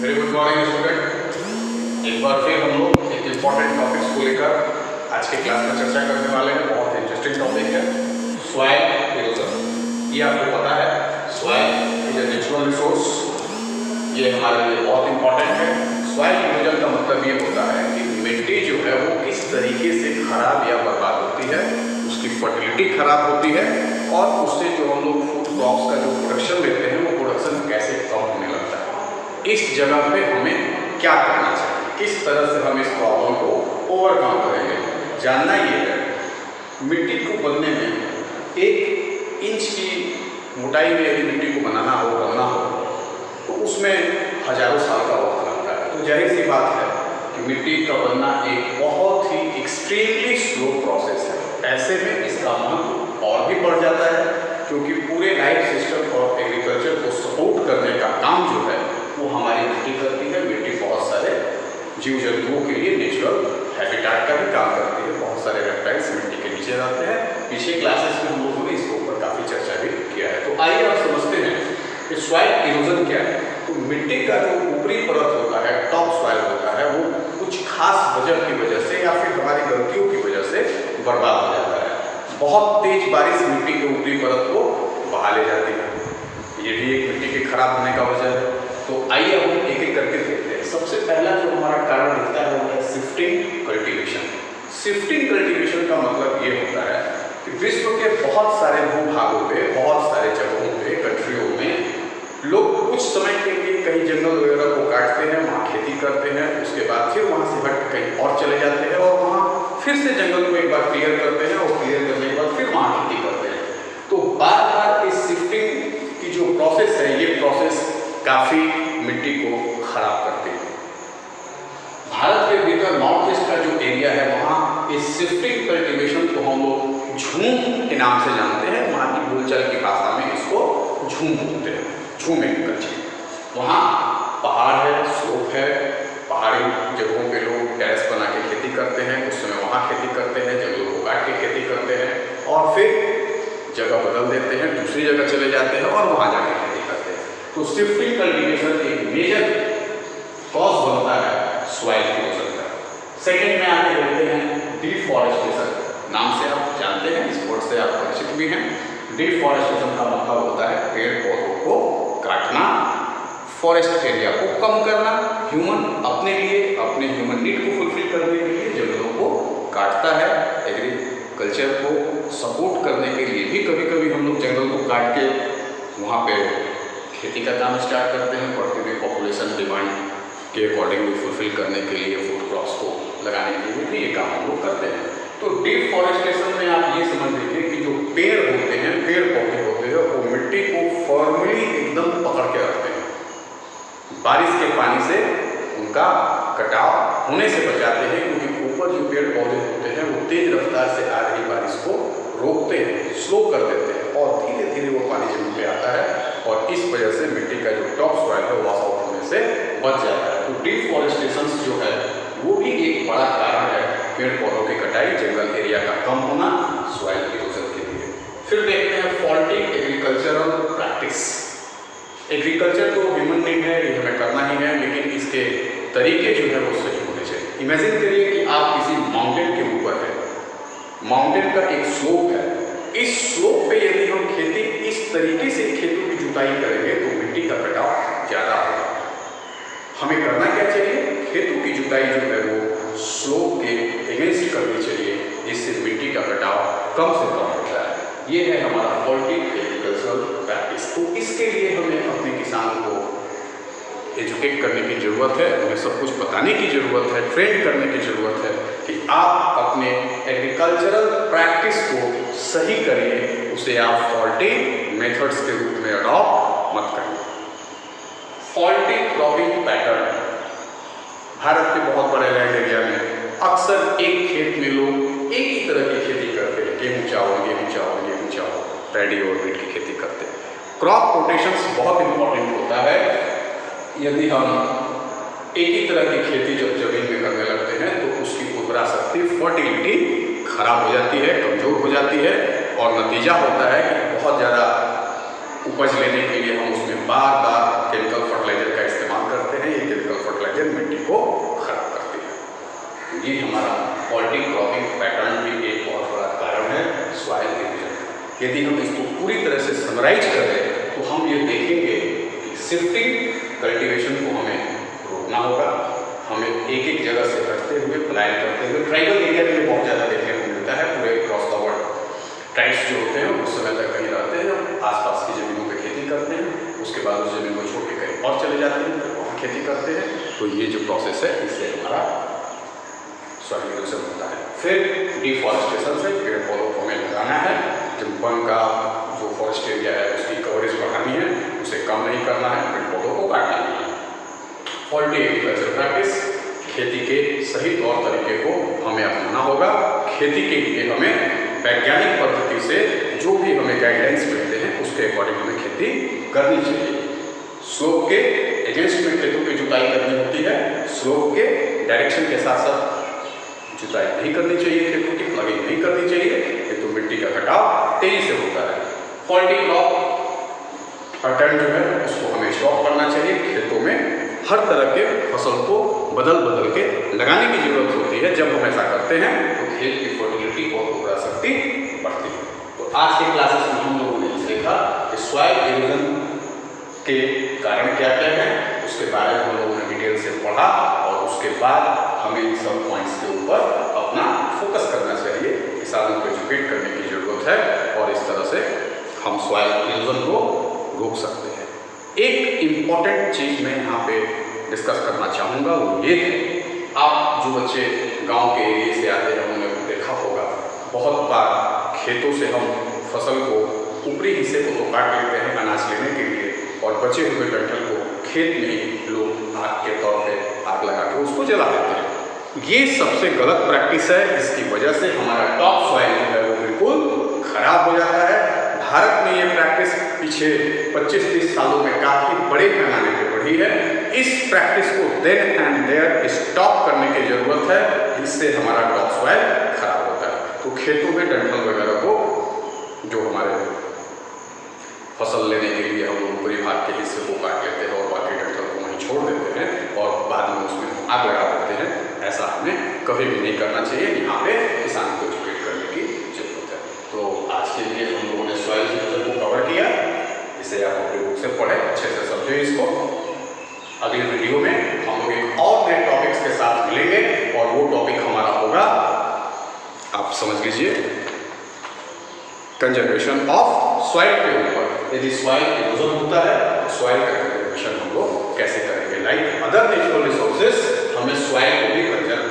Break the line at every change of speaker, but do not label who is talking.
Very good morning student. एक बार फिर हम लोग एक इम्पॉर्टेंट टॉपिक्स को लेकर आज के क्लास में चर्चा करने वाले हैं। बहुत इंटरेस्टिंग टॉपिक है सॉइल इरोजन। ये आपको पता है soil is a natural resource, ये हमारे लिए बहुत इंपॉर्टेंट है। सॉइल इरोजन का मतलब ये होता है कि मिट्टी जो है वो किस तरीके से खराब या बर्बाद होती है, उसकी फर्टिलिटी खराब होती है और उससे जो हम लोग फूड क्रॉप्स का जो प्रोडक्शन लेते हैं वो प्रोडक्शन कैसे कम होने लगता है। इस जगह पे हमें क्या करना चाहिए, किस तरह से हम इस प्रॉब्लम को ओवरकम करेंगे, जानना ये है। मिट्टी को बनने में 1 इंच की मोटाई में यदि मिट्टी को बनाना हो तो उसमें हजारों साल का वक्त लगता है। तो जाहिर सी बात है कि मिट्टी का बनना एक बहुत ही एक्सट्रीमली स्लो प्रोसेस है। ऐसे में इसका महत्व और भी बढ़ जाता है क्योंकि पूरे लाइफ सिस्टम और एग्रीकल्चर को सपोर्ट करने का काम जो है वो हमारी मिट्टी करती है। मिट्टी बहुत सारे जीव जंतुओं के लिए नेचुरल हैबिटेट का भी काम करती है। बहुत सारे रेप्टाइल्स मिट्टी के नीचे रहते हैं। पिछले क्लासेस में हम लोगों ने इसके ऊपर काफ़ी चर्चा भी किया है। तो आइए आप समझते हैं कि सॉइल इरोजन क्या है। तो मिट्टी का जो ऊपरी परत होता है, टॉप सॉइल होता है, वो कुछ खास वजह की वजह से या फिर हमारी गलतियों की वजह से बर्बाद हो जाता है। बहुत तेज बारिश मिट्टी के ऊपरी परत को बहा ले जाती है। ये भी एक मिट्टी के खराब होने का वजह है। तो आइए हम एक एक करके देखते हैं। सबसे पहला जो हमारा कारण दिखता है वो है शिफ्टिंग कल्टीवेशन। शिफ्टिंग कल्टीवेशन का मतलब ये होता है कि विश्व के बहुत सारे भूभागों पे, बहुत सारे जगहों पे, कंट्रियों में लोग कुछ समय के लिए कहीं जंगल वगैरह को काटते हैं, वहाँ खेती करते हैं, उसके बाद फिर वहाँ से हट कहीं और चले जाते हैं और वहाँ फिर से जंगल को एक बार क्लियर करते हैं और क्लियर करने के बाद फिर वहाँ खेती करते हैं। तो बार बार इस शिफ्टिंग की जो प्रोसेस है, ये प्रोसेस काफ़ी मिट्टी को खराब करती है। भारत के भीतर नॉर्थ ईस्ट का जो एरिया है वहाँ इस शिफ्टिंग कल्टीवेशन को हम लोग झूम के नाम से जानते हैं। वहाँ की बोलचाल की भाषा में इसको झूम बोलते हैं, झूम एग्रीकल्चर। वहाँ पहाड़ है, स्लोप है, पहाड़ी जगहों पे लोग टेरेस बना के खेती करते हैं। उस समय वहाँ खेती करते हैं, जंगलों को काट के खेती करते हैं और फिर जगह बदल देते हैं, दूसरी जगह चले जाते हैं और वहाँ जाके खेती करते हैं। तो शिफ्टिंग कल्टीवेशन एक मेजर कॉज बनता है सॉइल इरोजन का। सेकेंड में आगे देखते हैं डिफॉरेस्टेशन। नाम से आप जानते हैं, इस वर्ड से आप परिचित भी हैं। डिफॉरेस्टेशन का मतलब होता है पेड़ पौधों को काटना, फॉरेस्ट एरिया को कम करना। ह्यूमन अपने लिए, अपने ह्यूमन नीड को फुलफिल करने के लिए जंगलों को काटता है। एग्रीकल्चर को सपोर्ट करने के लिए भी कभी कभी हम लोग जंगल को काट के वहाँ पे खेती का काम स्टार्ट करते हैं। बढ़ती हुई पॉपुलेशन डिमांड के अकॉर्डिंगली फुलफिल करने के लिए, फूड क्रॉप्स को लगाने के लिए भी ये काम हम लोग करते हैं। तो डिफॉरेस्टेशन में आप ये समझ लीजिए कि जो पेड़ होते हैं, पेड़ पौधे होते हैं, वो मिट्टी को फॉर्मली एकदम पकड़ के रखते हैं। बारिश के पानी से उनका कटाव होने से बचाते हैं क्योंकि ऊपर जो पेड़ पौधे होते हैं वो तेज रफ्तार से आ रही बारिश को रोकते हैं, स्लो कर देते हैं और धीरे धीरे वो पानी जमीन पे आता है और इस वजह से मिट्टी का जो टॉप सॉइल है वॉश आउट होने से बच जाता है। तो डिफॉरेस्टेशन जो है वो भी एक बड़ा कारण है पेड़ पौधों की कटाई, जंगल एरिया का कम होना सॉइल इरोजन के लिए। फिर देखते हैं फॉल्टी एग्रीकल्चरल प्रैक्टिस। एग्रीकल्चर तो ह्यूमन नीड है, ये हमें करना ही है, लेकिन इसके तरीके जो है वो सही होने चाहिए। इमेजिन करिए कि आप किसी माउंटेन के ऊपर है, माउंटेन का एक स्लोप है। इस स्लोप पे यदि हम खेती इस तरीके से खेतों की जुताई करेंगे तो मिट्टी का कटाव ज़्यादा होगा। हमें करना क्या चाहिए? खेतों की जुताई जो है वो स्लोप के अगेंस्ट करनी चाहिए जिससे मिट्टी का कटाव कम से कम होता है। ये है हमारा फॉल्टी एग्रीकल्चरल प्रैक्टिस। तो इसके लिए हमें अपने किसानों को एजुकेट करने की ज़रूरत है, उन्हें सब कुछ बताने की ज़रूरत है, ट्रेन करने की ज़रूरत है कि आप अपने एग्रीकल्चरल प्रैक्टिस को सही करिए, उसे आप फॉल्टी मेथड्स के रूप में अडॉप्ट मत करिए। Faulty cropping pattern. भारत के बहुत बड़े लैंड एरिया में अक्सर एक खेत में लोग एक ही तरह की खेती करते हैं, गेहूँ चावल, गेहूँ चावल, गेहूँ चावल, पैडी और वीट की खेती करते हैं। क्रॉप रोटेशंस बहुत इंपॉर्टेंट होता है। यदि हम एक ही तरह की खेती जब जमीन में करने लगते हैं तो उसकी उर्वरा शक्ति, फर्टिलिटी खराब हो जाती है, कमज़ोर हो जाती है और नतीजा होता है कि बहुत ज़्यादा उपज लेने के लिए हम उसमें बार बार केमिकल फर्टिलाइजर का इस्तेमाल करते हैं। ये ये हमारा फॉल्टी क्रॉपिंग पैटर्न भी एक बहुत बड़ा कारण है सॉइल इरोजन का। यदि हम इसको पूरी तरह से समराइज करें तो हम ये देखेंगे कि शिफ्टिंग कल्टीवेशन को हमें रोकना होगा। हमें एक एक जगह से करते हुए प्लान करते हुए ट्राइबल एरिया में बहुत ज़्यादा देखने को मिलता है पूरे क्रॉस द वर्ल्ड। ट्राइब्स जो होते हैं उस समय तक कहीं रहते हैं, आसपास की ज़मीनों पर खेती करते हैं, उसके बाद उस ज़मीन को छोड़ के कहीं और चले जाते हैं, फिर वहाँ खेती करते हैं। तो ये जो प्रोसेस है इससे हमारा सॉइल इरोजन होता है। फिर डिफॉरेस्टेशन से पेड़ पौधों को हमें लगाना है, जब वन का जो फॉरेस्ट एरिया है उसकी कवरेज बढ़ानी है, उसे कम नहीं करना है, पेड़ पौधों को काटना नहीं है। फॉल्टी एग्रीकल्चर प्रैक्टिस, खेती के सही तौर तरीके को हमें अपनाना होगा। खेती के लिए हमें वैज्ञानिक पद्धति से जो भी हमें गाइडलाइंस मिलते हैं उसके अकॉर्डिंग हमें खेती करनी चाहिए। स्लोप के अगेंस्ट में खेतों की जुताई करनी होती है, स्लोप के डायरेक्शन के साथ साथ जुताई नहीं करनी चाहिए, खेतों की प्लगिंग नहीं करनी चाहिए, तो मिट्टी का कटाव तेजी से होता है। फॉल्टी क्रॉप पैटर्न जो है उसको हमें स्टॉप करना चाहिए। खेतों में हर तरह के फसल को बदल बदल के लगाने की जरूरत होती है। जब हम ऐसा करते हैं तो खेत की फर्टिलिटी और उर्वरा शक्ति बढ़ती है। तो आज के क्लासेस में हम लोगों ने देखा कि सॉइल इरोजन के कारण क्या क्या है, उसके बारे में हम लोगों ने डिटेल से पढ़ा और उसके बाद हमें इन सब पॉइंट्स के ऊपर अपना फोकस करना चाहिए। किसानों को एजुकेट करने की जरूरत है और इस तरह से हम सॉइल इरोजन को रोक सकते हैं। एक इम्पॉर्टेंट चीज़ मैं यहाँ पे डिस्कस करना चाहूँगा वो ये है, आप जो बच्चे गांव के एरिया से आते हैं उन्होंने देखा होगा बहुत बार खेतों से हम फसल को ऊपरी हिस्से को तो काट लेते हैं अनाज लेने के लिए और बचे हुए डंठल को खेत में ही लोग आग के तौर पे आग लगा के उसको जला देते हैं। ये सबसे गलत प्रैक्टिस है। इसकी वजह से हमारा टॉप सॉइल जो है वो बिल्कुल खराब हो जाता है। भारत में ये प्रैक्टिस पीछे 25-30 सालों में काफ़ी बड़े पैमाने पर बढ़ी है। इस प्रैक्टिस को देन एंड देयर स्टॉप करने की जरूरत है, इससे हमारा टॉप सॉइल खराब होता है। तो खेतों में डंठल वगैरह को जो हमारे फसल लेने के लिए हम लोग ऊपरी भाग के हिस्से को काट लेते हैं और बाकी डंठल को वहीं छोड़ देते हैं और बाद में उसमें आग लगा देते हैं, ऐसा हमें कभी भी नहीं करना चाहिए। यहाँ पे किसान को एजुकेट करने की जरूरत है। तो आज के लिए हम लोगों ने सॉइल इरोजन को कवर किया। इसे आप अपने बुक से पढ़ें, अच्छे से समझें इसको। अगले वीडियो में हम लोग एक और नए टॉपिक्स के साथ मिलेंगे और वो टॉपिक हमारा होगा, आप समझ लीजिए, कंजर्वेशन ऑफ सॉइल के ऊपर। यदि सॉइल इरोजन होता है तो सॉइल का कंजर्वेशन हम लोग कैसे करेंगे। लाइक अदर नेचुरल रिसोर्सेज हमें सॉइल को भी कंजर्व